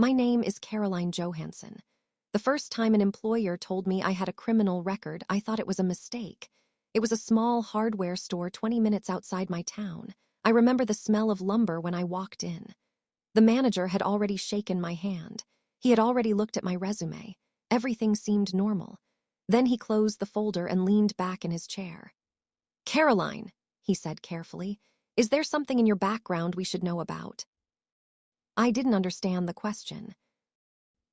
My name is Caroline Johansson. The first time an employer told me I had a criminal record, I thought it was a mistake. It was a small hardware store 20 minutes outside my town. I remember the smell of lumber when I walked in. The manager had already shaken my hand. He had already looked at my resume. Everything seemed normal. Then he closed the folder and leaned back in his chair. "Caroline," he said carefully, "is there something in your background we should know about?" I didn't understand the question.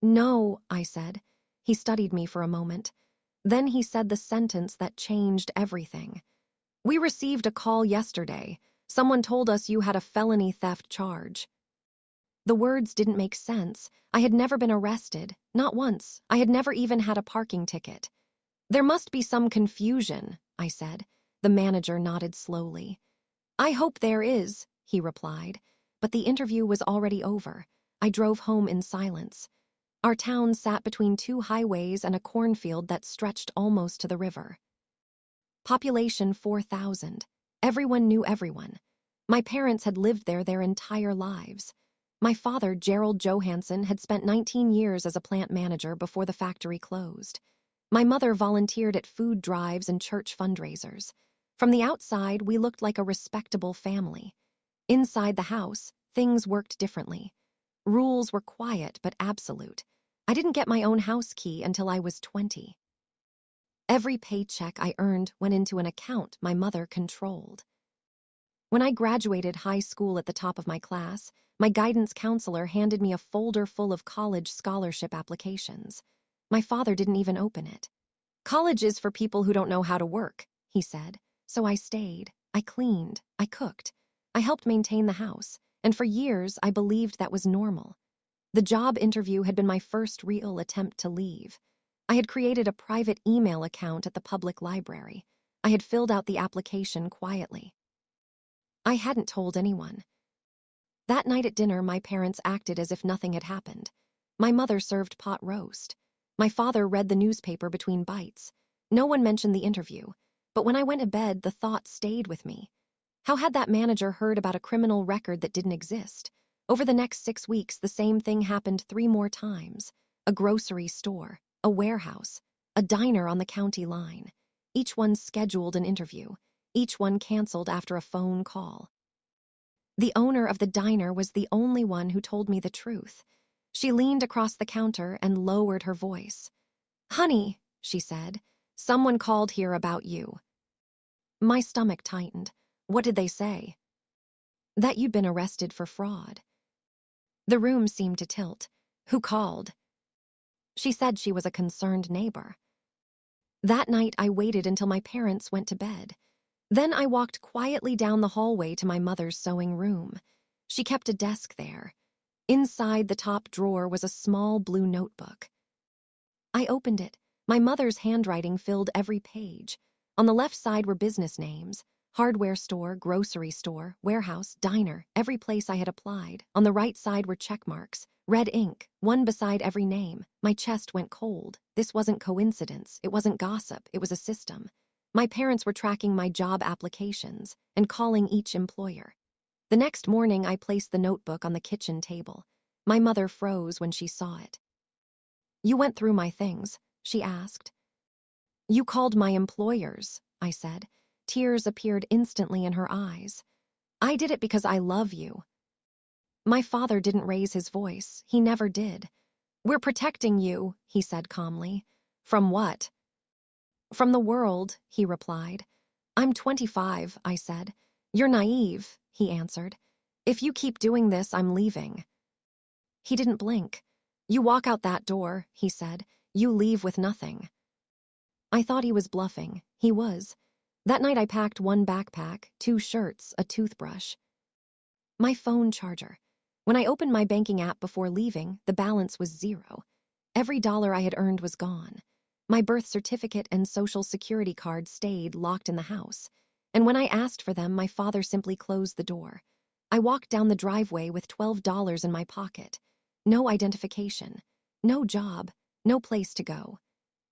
"No," I said. He studied me for a moment. Then he said the sentence that changed everything. "We received a call yesterday. Someone told us you had a felony theft charge." The words didn't make sense. I had never been arrested, not once. I had never even had a parking ticket. "There must be some confusion," I said. The manager nodded slowly. "I hope there is," he replied. But the interview was already over. I drove home in silence. Our town sat between two highways and a cornfield that stretched almost to the river. Population 4,000. Everyone knew everyone. My parents had lived there their entire lives. My father, Gerald Johansson, had spent 19 years as a plant manager before the factory closed. My mother volunteered at food drives and church fundraisers. From the outside, we looked like a respectable family. Inside the house, things worked differently. Rules were quiet but absolute. I didn't get my own house key until I was 20. Every paycheck I earned went into an account my mother controlled. When I graduated high school at the top of my class, my guidance counselor handed me a folder full of college scholarship applications. My father didn't even open it. "College is for people who don't know how to work," he said. So I stayed. I cleaned. I cooked. I helped maintain the house, and for years I believed that was normal. The job interview had been my first real attempt to leave. I had created a private email account at the public library. I had filled out the application quietly. I hadn't told anyone. That night at dinner, my parents acted as if nothing had happened. My mother served pot roast. My father read the newspaper between bites. No one mentioned the interview, but when I went to bed, the thought stayed with me. How had that manager heard about a criminal record that didn't exist? Over the next 6 weeks, the same thing happened 3 more times. A grocery store, a warehouse, a diner on the county line. Each one scheduled an interview. Each one canceled after a phone call. The owner of the diner was the only one who told me the truth. She leaned across the counter and lowered her voice. "Honey," she said, "someone called here about you." My stomach tightened. What did they say? That you'd been arrested for fraud. The room seemed to tilt. Who called? She said she was a concerned neighbor. That night, I waited until my parents went to bed. Then I walked quietly down the hallway to my mother's sewing room. She kept a desk there. Inside the top drawer was a small blue notebook. I opened it. My mother's handwriting filled every page. On the left side were business names: hardware store, grocery store, warehouse, diner, every place I had applied. On the right side were check marks, red ink, one beside every name. My chest went cold. This wasn't coincidence. It wasn't gossip. It was a system. My parents were tracking my job applications and calling each employer. The next morning, I placed the notebook on the kitchen table. My mother froze when she saw it. "You went through my things?" she asked. "You called my employers," I said. Tears appeared instantly in her eyes. "I did it because I love you." My father didn't raise his voice. He never did. "We're protecting you," he said calmly. "From what?" "From the world," he replied. "I'm 25, I said. "You're naive," he answered. "If you keep doing this, I'm leaving." He didn't blink. "You walk out that door," he said. "You leave with nothing." I thought he was bluffing. He was. That night I packed 1 backpack, 2 shirts, a toothbrush. My phone charger. When I opened my banking app before leaving, the balance was 0. Every dollar I had earned was gone. My birth certificate and social security card stayed locked in the house. And when I asked for them, my father simply closed the door. I walked down the driveway with $12 in my pocket. No identification. No job. No place to go.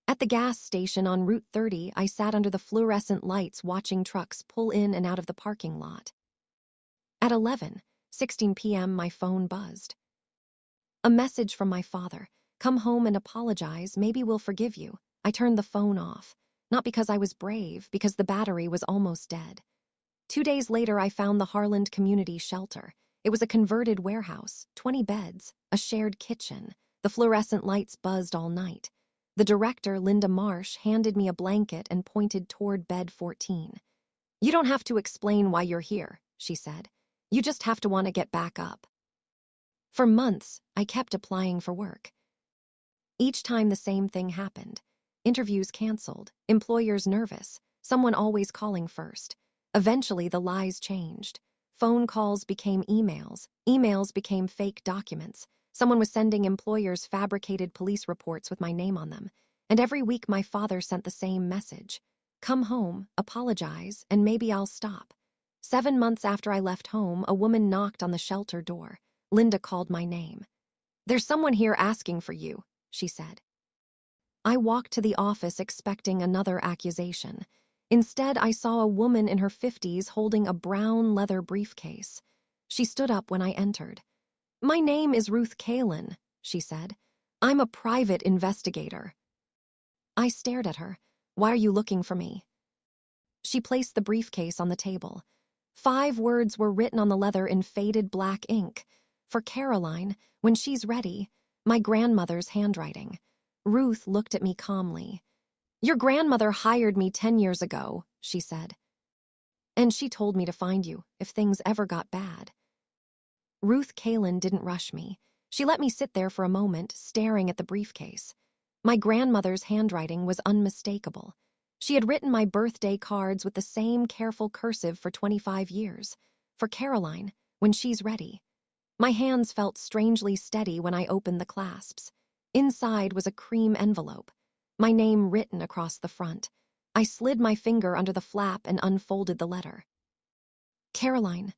At the gas station on Route 30, I sat under the fluorescent lights watching trucks pull in and out of the parking lot. At 11:16 p.m., my phone buzzed. A message from my father. Come home and apologize, maybe we'll forgive you. I turned the phone off. Not because I was brave, because the battery was almost dead. 2 days later, I found the Harland Community Shelter. It was a converted warehouse, 20 beds, a shared kitchen. The fluorescent lights buzzed all night. The director, Linda Marsh, handed me a blanket and pointed toward bed 14. You don't have to explain why you're here, she said. You just have to want to get back up. For months, I kept applying for work. Each time the same thing happened. Interviews canceled, employers nervous, someone always calling first. Eventually, the lies changed. Phone calls became emails. Emails became fake documents. Someone was sending employers fabricated police reports with my name on them. And every week my father sent the same message. Come home, apologize, and maybe I'll stop. 7 months after I left home, a woman knocked on the shelter door. Linda called my name. There's someone here asking for you, she said. I walked to the office expecting another accusation. Instead, I saw a woman in her 50s holding a brown leather briefcase. She stood up when I entered. My name is Ruth Kalin, she said. I'm a private investigator. I stared at her. Why are you looking for me? She placed the briefcase on the table. 5 words were written on the leather in faded black ink. For Caroline, when she's ready, my grandmother's handwriting. Ruth looked at me calmly. Your grandmother hired me 10 years ago, she said. And she told me to find you if things ever got bad. Ruth Kalin didn't rush me. She let me sit there for a moment, staring at the briefcase. My grandmother's handwriting was unmistakable. She had written my birthday cards with the same careful cursive for 25 years. For Caroline, when she's ready. My hands felt strangely steady when I opened the clasps. Inside was a cream envelope, my name written across the front. I slid my finger under the flap and unfolded the letter. Caroline,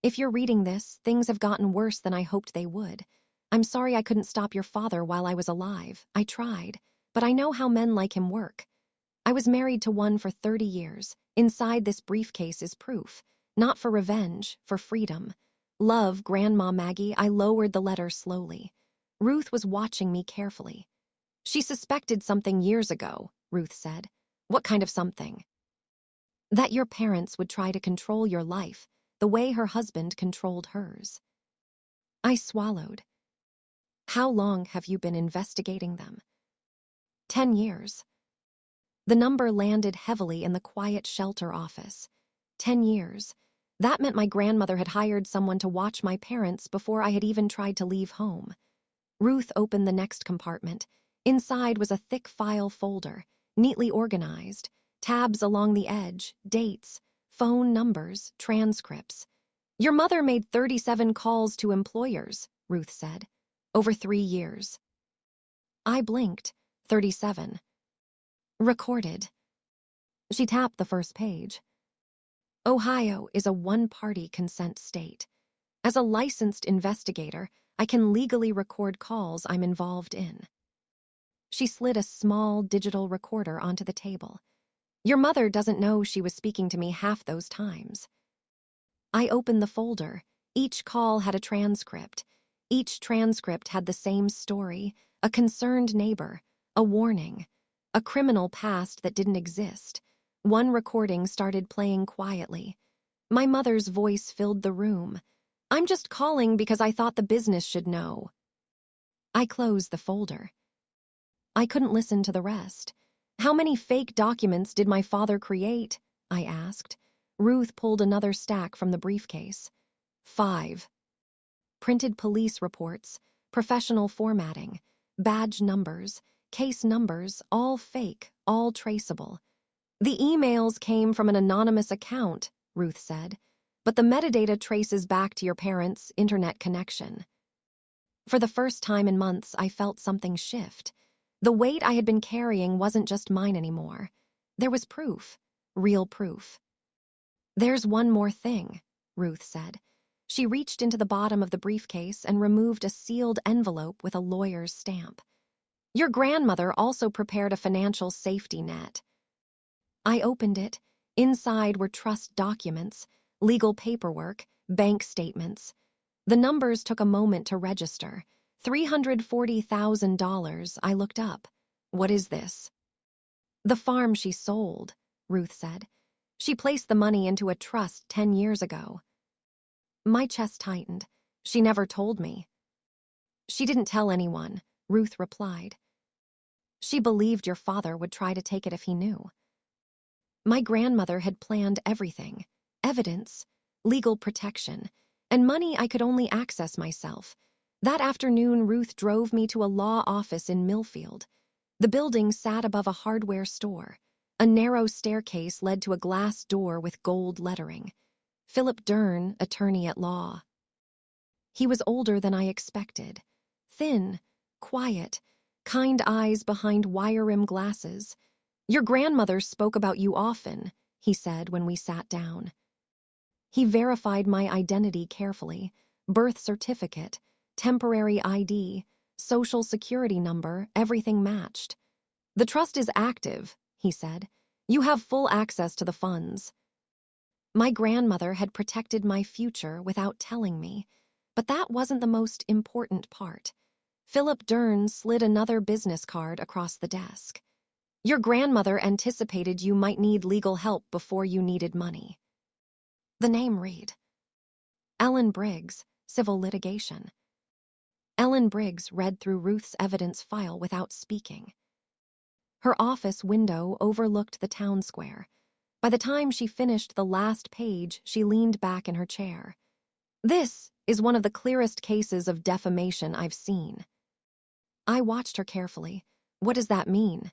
if you're reading this, things have gotten worse than I hoped they would. I'm sorry I couldn't stop your father while I was alive. I tried, but I know how men like him work. I was married to one for 30 years. Inside this briefcase is proof. Not for revenge, for freedom. Love, Grandma Maggie. I lowered the letter slowly. Ruth was watching me carefully. She suspected something years ago, Ruth said. What kind of something? That your parents would try to control your life, the way her husband controlled hers. I swallowed. How long have you been investigating them? 10 years. The number landed heavily in the quiet shelter office. 10 years. That meant my grandmother had hired someone to watch my parents before I had even tried to leave home. Ruth opened the next compartment. Inside was a thick file folder, neatly organized, tabs along the edge, dates, phone numbers, transcripts. Your mother made 37 calls to employers, Ruth said. Over 3 years. I blinked. 37. Recorded. She tapped the first page. Ohio is a one-party consent state. As a licensed investigator, I can legally record calls I'm involved in. She slid a small digital recorder onto the table. Your mother doesn't know she was speaking to me half those times. I opened the folder. Each call had a transcript. Each transcript had the same story, a concerned neighbor, a warning, a criminal past that didn't exist. One recording started playing quietly. My mother's voice filled the room. I'm just calling because I thought the business should know. I closed the folder. I couldn't listen to the rest. How many fake documents did my father create? I asked. Ruth pulled another stack from the briefcase. 5. Printed police reports, professional formatting, badge numbers, case numbers, all fake, all traceable. The emails came from an anonymous account, Ruth said, but the metadata traces back to your parents' internet connection. For the first time in months, I felt something shift. The weight I had been carrying wasn't just mine anymore. There was proof, real proof. There's one more thing, Ruth said. She reached into the bottom of the briefcase and removed a sealed envelope with a lawyer's stamp. Your grandmother also prepared a financial safety net. I opened it. Inside were trust documents, legal paperwork, bank statements. The numbers took a moment to register. $340,000, I looked up. What is this? The farm she sold, Ruth said. She placed the money into a trust 10 years ago. My chest tightened. She never told me. She didn't tell anyone, Ruth replied. She believed your father would try to take it if he knew. My grandmother had planned everything: evidence, legal protection, and money I could only access myself. That afternoon, Ruth drove me to a law office in Millfield. The building sat above a hardware store. A narrow staircase led to a glass door with gold lettering. Philip Dern, attorney at law. He was older than I expected. Thin, quiet, kind eyes behind wire-rim glasses. Your grandmother spoke about you often, he said when we sat down. He verified my identity carefully: birth certificate, temporary ID, social security number, everything matched. The trust is active, he said. You have full access to the funds. My grandmother had protected my future without telling me, but that wasn't the most important part. Philip Dern slid another business card across the desk. Your grandmother anticipated you might need legal help before you needed money. The name read: Ellen Briggs, Civil Litigation. Ellen Briggs read through Ruth's evidence file without speaking. Her office window overlooked the town square. By the time she finished the last page, she leaned back in her chair. This is one of the clearest cases of defamation I've seen. I watched her carefully. What does that mean?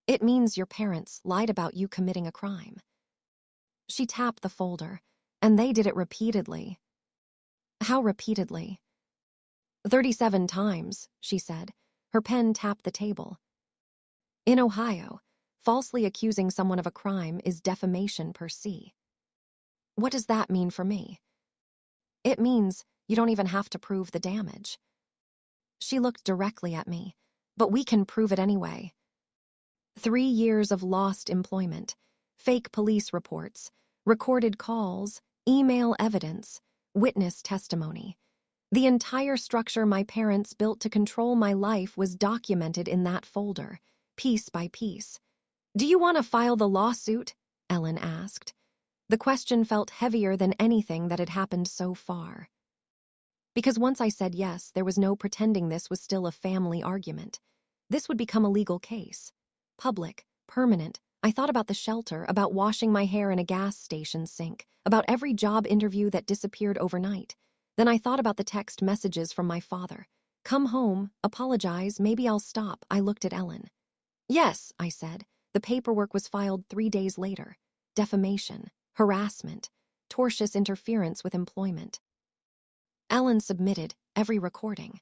It means your parents lied about you committing a crime. She tapped the folder, and they did it repeatedly. How repeatedly? 37 times, she said. Her pen tapped the table. In Ohio, falsely accusing someone of a crime is defamation per se. What does that mean for me? It means you don't even have to prove the damage. She looked directly at me. But we can prove it anyway. 3 years of lost employment, fake police reports, recorded calls, email evidence, witness testimony. The entire structure my parents built to control my life was documented in that folder, piece by piece. Do you want to file the lawsuit? Ellen asked. The question felt heavier than anything that had happened so far. Because once I said yes, there was no pretending this was still a family argument. This would become a legal case. Public, permanent. I thought about the shelter, about washing my hair in a gas station sink, about every job interview that disappeared overnight. Then I thought about the text messages from my father. Come home, apologize, maybe I'll stop. I looked at Ellen. Yes, I said. The paperwork was filed 3 days later. Defamation, harassment, tortious interference with employment. Ellen submitted every recording,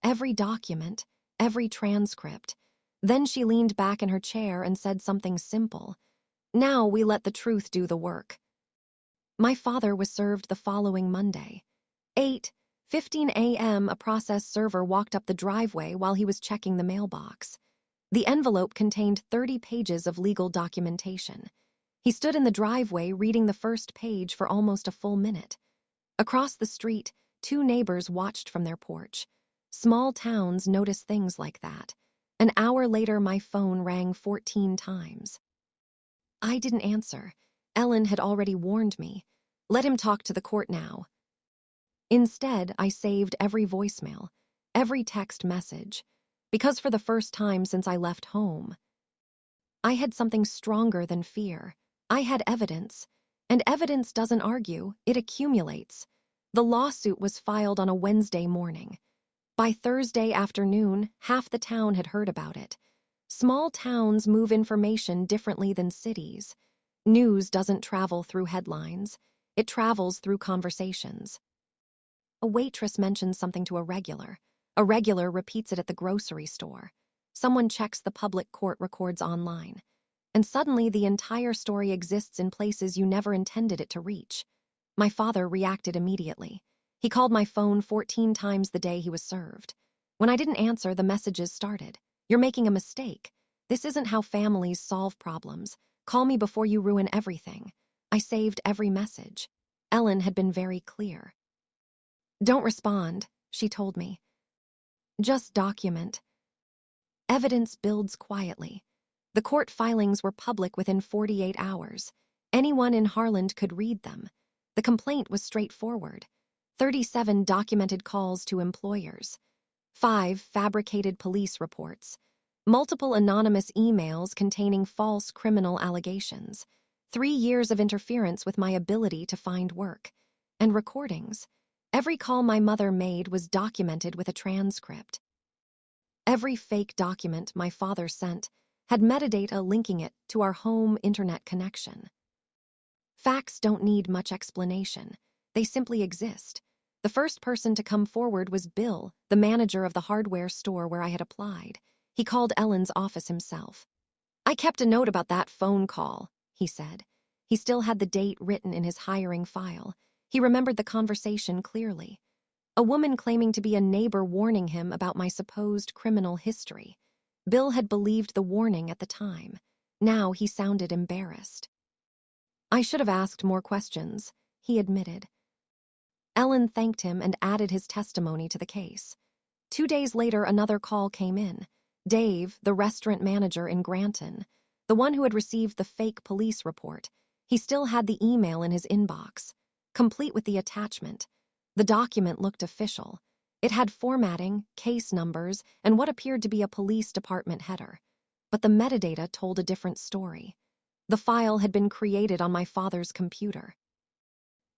every document, every transcript. Then she leaned back in her chair and said something simple. Now we let the truth do the work. My father was served the following Monday. 8:15 a.m. A process server walked up the driveway while he was checking the mailbox. The envelope contained 30 pages of legal documentation. He stood in the driveway reading the first page for almost a full minute. Across the street, 2 neighbors watched from their porch. Small towns notice things like that. An hour later, my phone rang 14 times. I didn't answer. Ellen had already warned me. Let him talk to the court now. Instead, I saved every voicemail, every text message, because for the first time since I left home, I had something stronger than fear. I had evidence, and evidence doesn't argue, it accumulates. The lawsuit was filed on a Wednesday morning. By Thursday afternoon, half the town had heard about it. Small towns move information differently than cities. News doesn't travel through headlines. It travels through conversations. A waitress mentions something to a regular. A regular repeats it at the grocery store. Someone checks the public court records online. And suddenly the entire story exists in places you never intended it to reach. My father reacted immediately. He called my phone 14 times the day he was served. When I didn't answer, the messages started. You're making a mistake. This isn't how families solve problems. Call me before you ruin everything. I saved every message. Ellen had been very clear. Don't respond, she told me. Just document. Evidence builds quietly. The court filings were public within 48 hours. Anyone in Harland could read them. The complaint was straightforward. 37 documented calls to employers. 5 fabricated police reports. Multiple anonymous emails containing false criminal allegations. 3 years of interference with my ability to find work. And recordings. Every call my mother made was documented with a transcript. Every fake document my father sent had metadata linking it to our home internet connection. Facts don't need much explanation. They simply exist. The first person to come forward was Bill, the manager of the hardware store where I had applied. He called Ellen's office himself. "I kept a note about that phone call," he said. He still had the date written in his hiring file. He remembered the conversation clearly. A woman claiming to be a neighbor warning him about my supposed criminal history. Bill had believed the warning at the time. Now he sounded embarrassed. "I should have asked more questions," he admitted. Ellen thanked him and added his testimony to the case. 2 days later, another call came in. Dave, the restaurant manager in Granton, the one who had received the fake police report. He still had the email in his inbox, complete with the attachment. The document looked official. It had formatting, case numbers, and what appeared to be a police department header. But the metadata told a different story. The file had been created on my father's computer.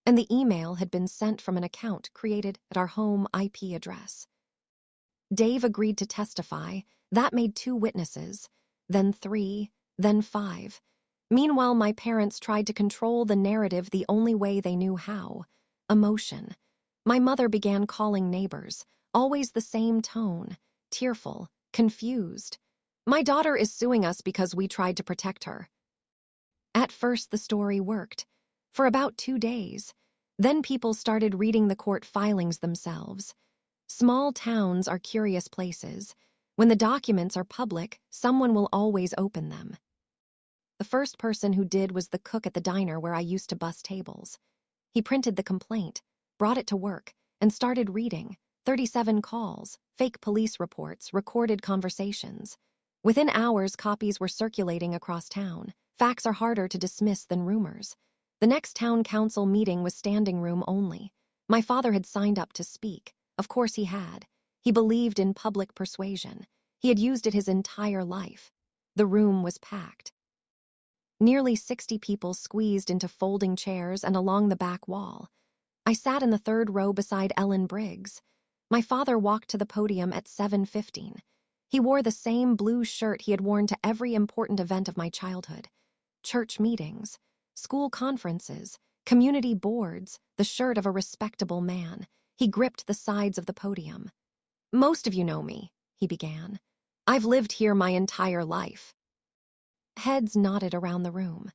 And the email had been sent from an account created at our home IP address. Dave agreed to testify. That made 2 witnesses, then 3, then 5. Meanwhile, my parents tried to control the narrative the only way they knew how: emotion. My mother began calling neighbors, always the same tone, tearful, confused. "My daughter is suing us because we tried to protect her." At first, the story worked. For about 2 days. Then people started reading the court filings themselves. Small towns are curious places. When the documents are public, someone will always open them. The first person who did was the cook at the diner where I used to bus tables. He printed the complaint, brought it to work, and started reading. 37 calls, fake police reports, recorded conversations. Within hours, copies were circulating across town. Facts are harder to dismiss than rumors. The next town council meeting was standing room only. My father had signed up to speak. Of course he had. He believed in public persuasion. He had used it his entire life. The room was packed. Nearly 60 people squeezed into folding chairs and along the back wall. I sat in the 3rd row beside Ellen Briggs. My father walked to the podium at 7:15. He wore the same blue shirt he had worn to every important event of my childhood. Church meetings, school conferences, community boards, the shirt of a respectable man. He gripped the sides of the podium. "Most of you know me," he began. "I've lived here my entire life." Heads nodded around the room.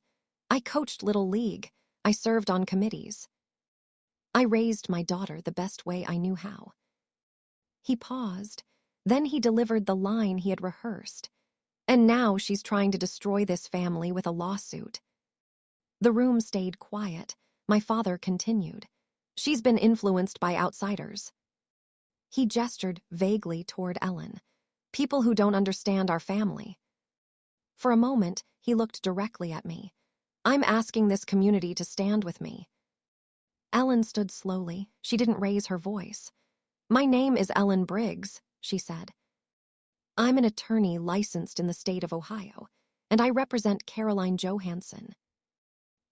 I coached Little League. I served on committees. I raised my daughter the best way I knew how. He paused. Then he delivered the line he had rehearsed. "And now she's trying to destroy this family with a lawsuit." The room stayed quiet. My father continued. "She's been influenced by outsiders." He gestured vaguely toward Ellen. "People who don't understand our family." For a moment, he looked directly at me. "I'm asking this community to stand with me." Ellen stood slowly. She didn't raise her voice. "My name is Ellen Briggs," she said. "I'm an attorney licensed in the state of Ohio, and I represent Caroline Johansson."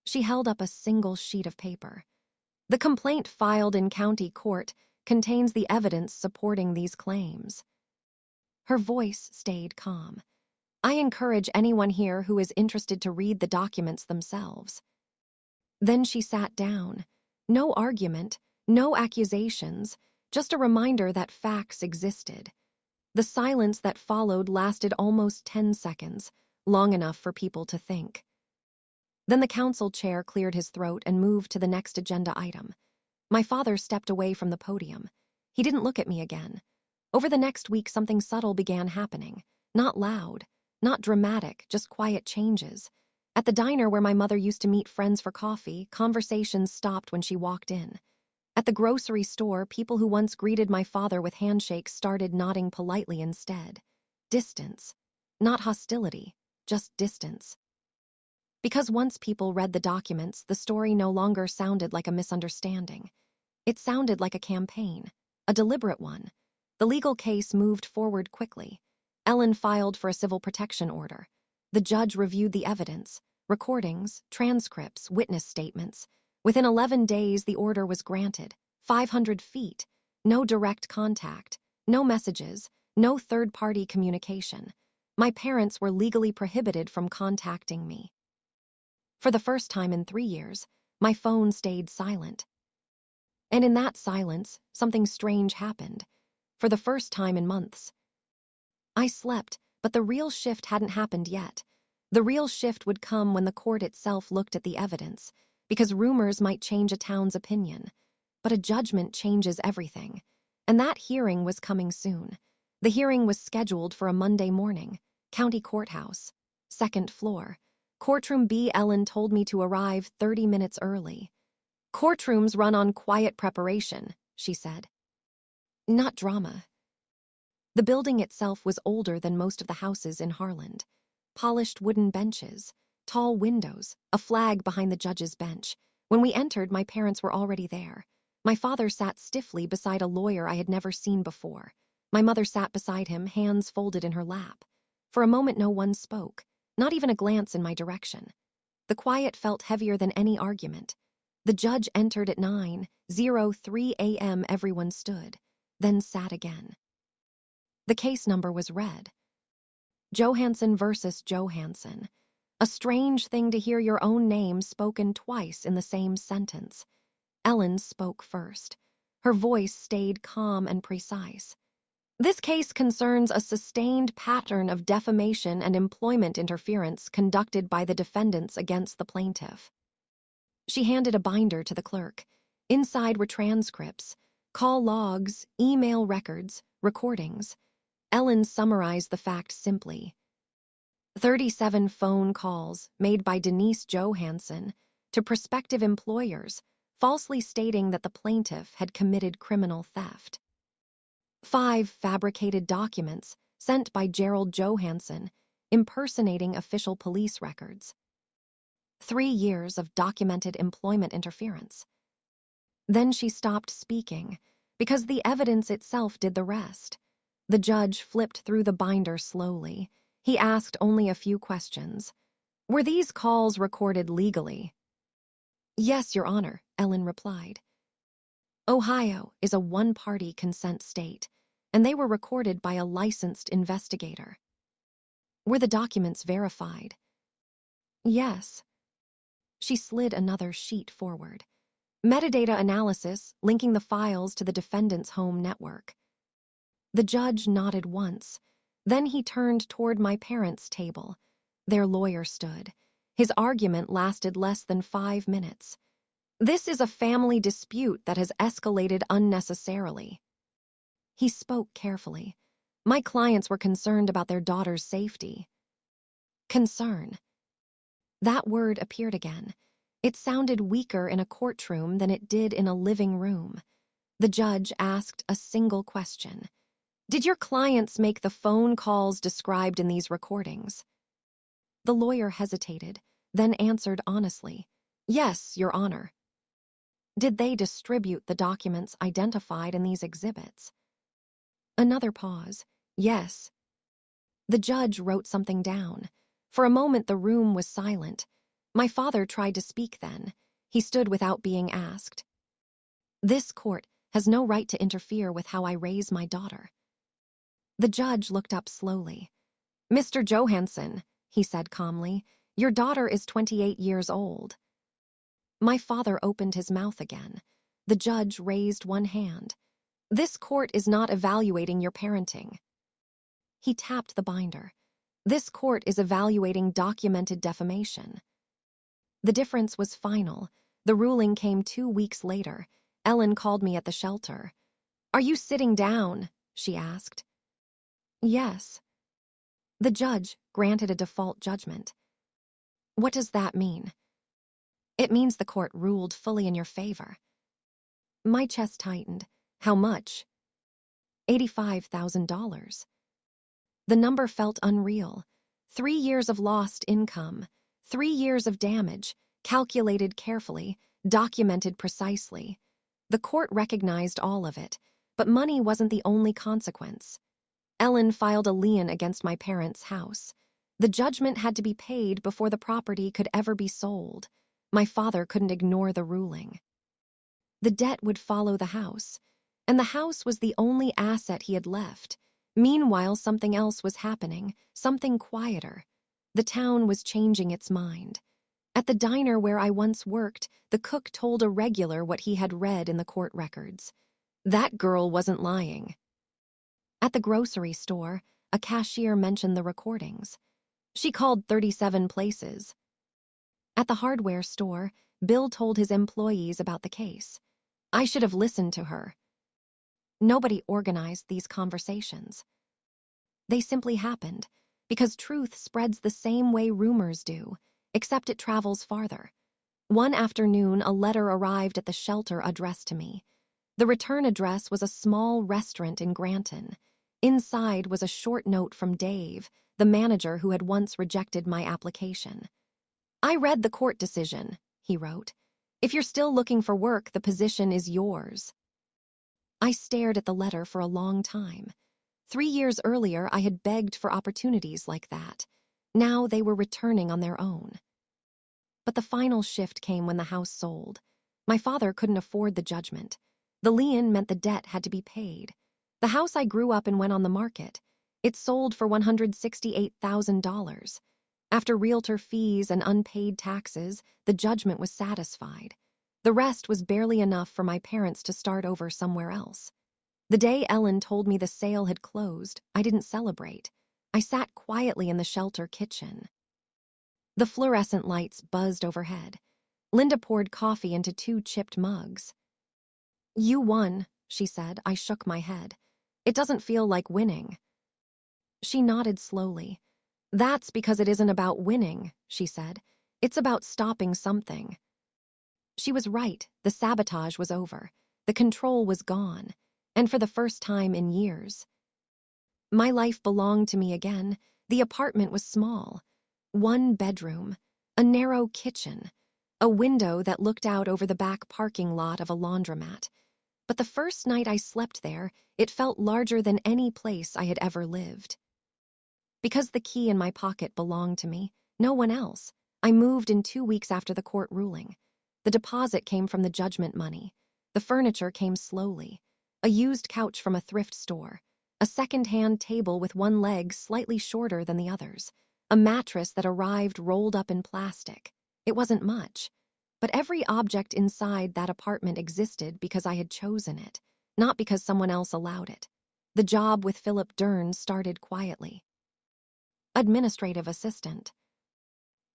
She held up a single sheet of paper. "The complaint filed in county court contains the evidence supporting these claims." Her voice stayed calm. "I encourage anyone here who is interested to read the documents themselves." Then she sat down. No argument, no accusations, just a reminder that facts existed. The silence that followed lasted almost 10 seconds, long enough for people to think. Then the council chair cleared his throat and moved to the next agenda item. My father stepped away from the podium. He didn't look at me again. Over the next week, something subtle began happening. Not loud, not dramatic, just quiet changes. At the diner where my mother used to meet friends for coffee, conversations stopped when she walked in. At the grocery store, people who once greeted my father with handshakes started nodding politely instead. Distance. Not hostility, just distance. Because once people read the documents, the story no longer sounded like a misunderstanding. It sounded like a campaign, a deliberate one. The legal case moved forward quickly. Ellen filed for a civil protection order. The judge reviewed the evidence, recordings, transcripts, witness statements. Within 11 days, the order was granted. 500 feet. No direct contact. No messages. No third-party communication. My parents were legally prohibited from contacting me. For the first time in 3 years, my phone stayed silent. And in that silence, something strange happened. For the first time in months. I slept, but the real shift hadn't happened yet. The real shift would come when the court itself looked at the evidence, because rumors might change a town's opinion. But a judgment changes everything. And that hearing was coming soon. The hearing was scheduled for a Monday morning. County courthouse. 2nd floor. Courtroom B. Ellen told me to arrive 30 minutes early. Courtrooms run on quiet preparation, she said. Not drama. The building itself was older than most of the houses in Harland. Polished wooden benches, tall windows, a flag behind the judge's bench. When we entered, my parents were already there. My father sat stiffly beside a lawyer I had never seen before. My mother sat beside him, hands folded in her lap. For a moment, no one spoke, not even a glance in my direction. The quiet felt heavier than any argument. The judge entered at 9:03 a.m. Everyone stood, then sat again. The case number was read. Johansson versus Johansson. A strange thing to hear your own name spoken twice in the same sentence. Ellen spoke first. Her voice stayed calm and precise. This case concerns a sustained pattern of defamation and employment interference conducted by the defendants against the plaintiff. She handed a binder to the clerk. Inside were transcripts, call logs, email records, recordings. Ellen summarized the facts simply. 37 phone calls made by Denise Johansson to prospective employers, falsely stating that the plaintiff had committed criminal theft. 5 fabricated documents sent by Gerald Johansson, impersonating official police records. 3 years of documented employment interference. Then she stopped speaking, because the evidence itself did the rest. The judge flipped through the binder slowly. He asked only a few questions. Were these calls recorded legally? Yes, Your Honor, Ellen replied. Ohio is a one-party consent state, and they were recorded by a licensed investigator. Were the documents verified? Yes. She slid another sheet forward. Metadata analysis linking the files to the defendant's home network. The judge nodded once. Then he turned toward my parents' table. Their lawyer stood. His argument lasted less than 5 minutes. This is a family dispute that has escalated unnecessarily. He spoke carefully. My clients were concerned about their daughter's safety. Concern. That word appeared again. It sounded weaker in a courtroom than it did in a living room. The judge asked a single question. Did your clients make the phone calls described in these recordings? The lawyer hesitated, then answered honestly. Yes, Your Honor. Did they distribute the documents identified in these exhibits? Another pause. Yes. The judge wrote something down. For a moment, the room was silent. My father tried to speak then. He stood without being asked. This court has no right to interfere with how I raise my daughter. The judge looked up slowly. Mr. Johansson, he said calmly, your daughter is 28 years old. My father opened his mouth again. The judge raised one hand. This court is not evaluating your parenting. He tapped the binder. This court is evaluating documented defamation. The difference was final. The ruling came 2 weeks later. Ellen called me at the shelter. Are you sitting down? She asked. Yes. The judge granted a default judgment. What does that mean? It means the court ruled fully in your favor. My chest tightened. How much? $85,000. The number felt unreal. 3 years of lost income, 3 years of damage, calculated carefully, documented precisely. The court recognized all of it, but money wasn't the only consequence. Ellen filed a lien against my parents' house. The judgment had to be paid before the property could ever be sold. My father couldn't ignore the ruling. The debt would follow the house, and the house was the only asset he had left. Meanwhile, something else was happening, something quieter. The town was changing its mind. At the diner where I once worked, the cook told a regular what he had read in the court records. That girl wasn't lying. At the grocery store, a cashier mentioned the recordings. She called 37 places. At the hardware store, Bill told his employees about the case. I should have listened to her. Nobody organized these conversations. They simply happened, because truth spreads the same way rumors do, except it travels farther. One afternoon, a letter arrived at the shelter addressed to me. The return address was a small restaurant in Granton. Inside was a short note from Dave, the manager who had once rejected my application. I read the court decision, he wrote. If you're still looking for work, the position is yours. I stared at the letter for a long time. 3 years earlier, I had begged for opportunities like that. Now they were returning on their own. But the final shift came when the house sold. My father couldn't afford the judgment. The lien meant the debt had to be paid. The house I grew up in went on the market. It sold for $168,000. After realtor fees and unpaid taxes, the judgment was satisfied. The rest was barely enough for my parents to start over somewhere else. The day Ellen told me the sale had closed, I didn't celebrate. I sat quietly in the shelter kitchen. The fluorescent lights buzzed overhead. Linda poured coffee into 2 chipped mugs. You won, she said. I shook my head. It doesn't feel like winning. She nodded slowly. That's because it isn't about winning, she said. It's about stopping something. She was right. The sabotage was over. The control was gone. And for the first time in years. My life belonged to me again. The apartment was small. 1 bedroom, a narrow kitchen, a window that looked out over the back parking lot of a laundromat. But the first night I slept there, it felt larger than any place I had ever lived. Because the key in my pocket belonged to me, no one else, I moved in 2 weeks after the court ruling. The deposit came from the judgment money. The furniture came slowly. A used couch from a thrift store. A second-hand table with one leg slightly shorter than the others. A mattress that arrived rolled up in plastic. It wasn't much. But every object inside that apartment existed because I had chosen it, not because someone else allowed it. The job with Philip Dern started quietly. Administrative assistant.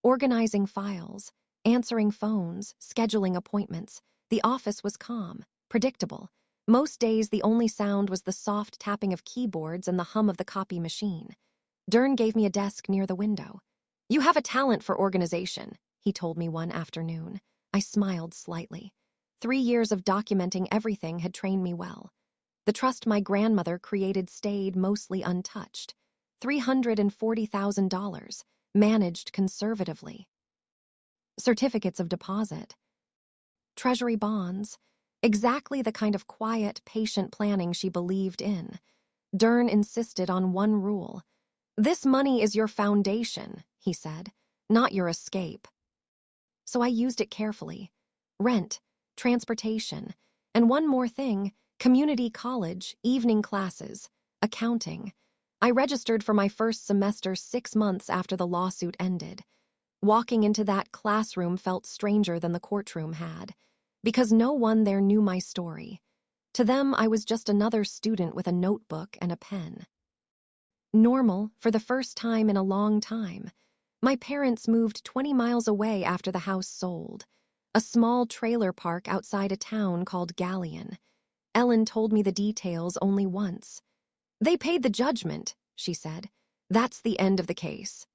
Organizing files, answering phones, scheduling appointments. The office was calm, predictable. Most days the only sound was the soft tapping of keyboards and the hum of the copy machine. Dern gave me a desk near the window. You have a talent for organization, he told me one afternoon. I smiled slightly. 3 years of documenting everything had trained me well. The trust my grandmother created stayed mostly untouched. $340,000, managed conservatively. Certificates of deposit. Treasury bonds. Exactly the kind of quiet, patient planning she believed in. Dern insisted on one rule. This money is your foundation, he said, not your escape. So I used it carefully. Rent, transportation, and one more thing, community college, evening classes, accounting. I registered for my first semester 6 months after the lawsuit ended. Walking into that classroom felt stranger than the courtroom had, because no one there knew my story. To them, I was just another student with a notebook and a pen. Normal, for the first time in a long time. My parents moved 20 miles away after the house sold. A small trailer park outside a town called Galleon. Ellen told me the details only once. They paid the judgment, she said. That's the end of the case.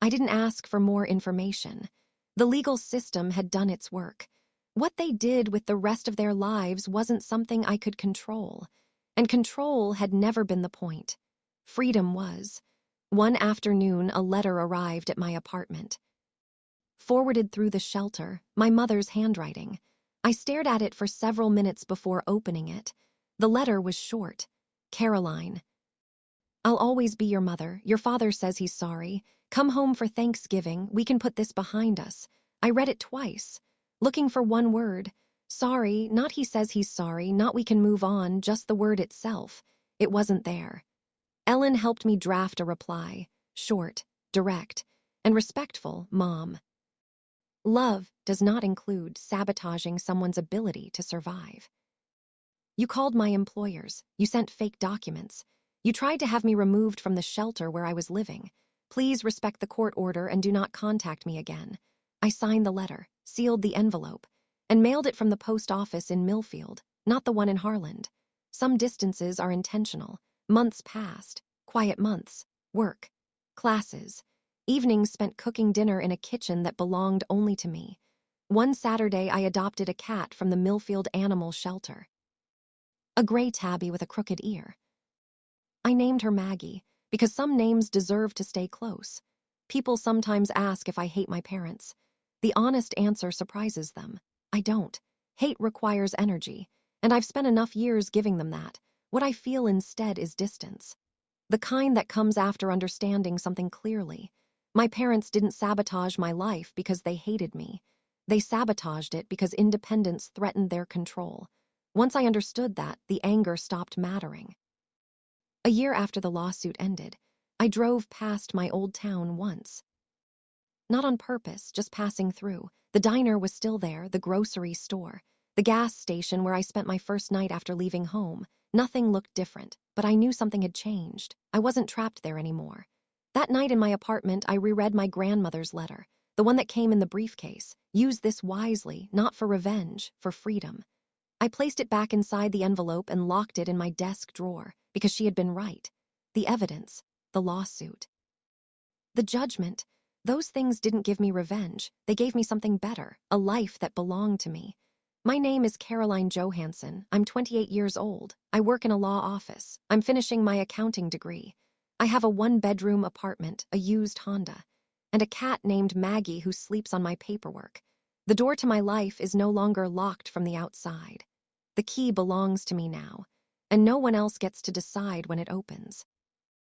I didn't ask for more information. The legal system had done its work. What they did with the rest of their lives wasn't something I could control, and control had never been the point. Freedom was. One afternoon, a letter arrived at my apartment. Forwarded through the shelter, my mother's handwriting. I stared at it for several minutes before opening it. The letter was short. Caroline. I'll always be your mother. Your father says he's sorry. Come home for Thanksgiving. We can put this behind us. I read it twice, looking for one word. Sorry, not he says he's sorry, not we can move on, just the word itself. It wasn't there. Ellen helped me draft a reply. Short, direct, and respectful, Mom. Love does not include sabotaging someone's ability to survive. You called my employers. You sent fake documents. You tried to have me removed from the shelter where I was living. Please respect the court order and do not contact me again. I signed the letter, sealed the envelope, and mailed it from the post office in Millfield, not the one in Harland. Some distances are intentional. Months passed, quiet months, work, classes, evenings spent cooking dinner in a kitchen that belonged only to me. One Saturday, I adopted a cat from the Millfield Animal Shelter. A gray tabby with a crooked ear. I named her Maggie because some names deserve to stay close. People sometimes ask if I hate my parents. The honest answer surprises them. I don't. Hate requires energy, and I've spent enough years giving them that. What I feel instead is distance. The kind that comes after understanding something clearly. My parents didn't sabotage my life because they hated me. They sabotaged it because independence threatened their control. Once I understood that, the anger stopped mattering. A year after the lawsuit ended, I drove past my old town once. Not on purpose, just passing through. The diner was still there, the grocery store, the gas station where I spent my first night after leaving home. Nothing looked different, but I knew something had changed. I wasn't trapped there anymore. That night in my apartment, I reread my grandmother's letter, the one that came in the briefcase. Use this wisely, not for revenge, for freedom. I placed it back inside the envelope and locked it in my desk drawer because she had been right. The evidence, the lawsuit, the judgment, those things didn't give me revenge. They gave me something better, a life that belonged to me. My name is Caroline Johansson. I'm 28 years old. I work in a law office. I'm finishing my accounting degree. I have a one-bedroom apartment, a used Honda, and a cat named Maggie who sleeps on my paperwork. The door to my life is no longer locked from the outside. The key belongs to me now, and no one else gets to decide when it opens.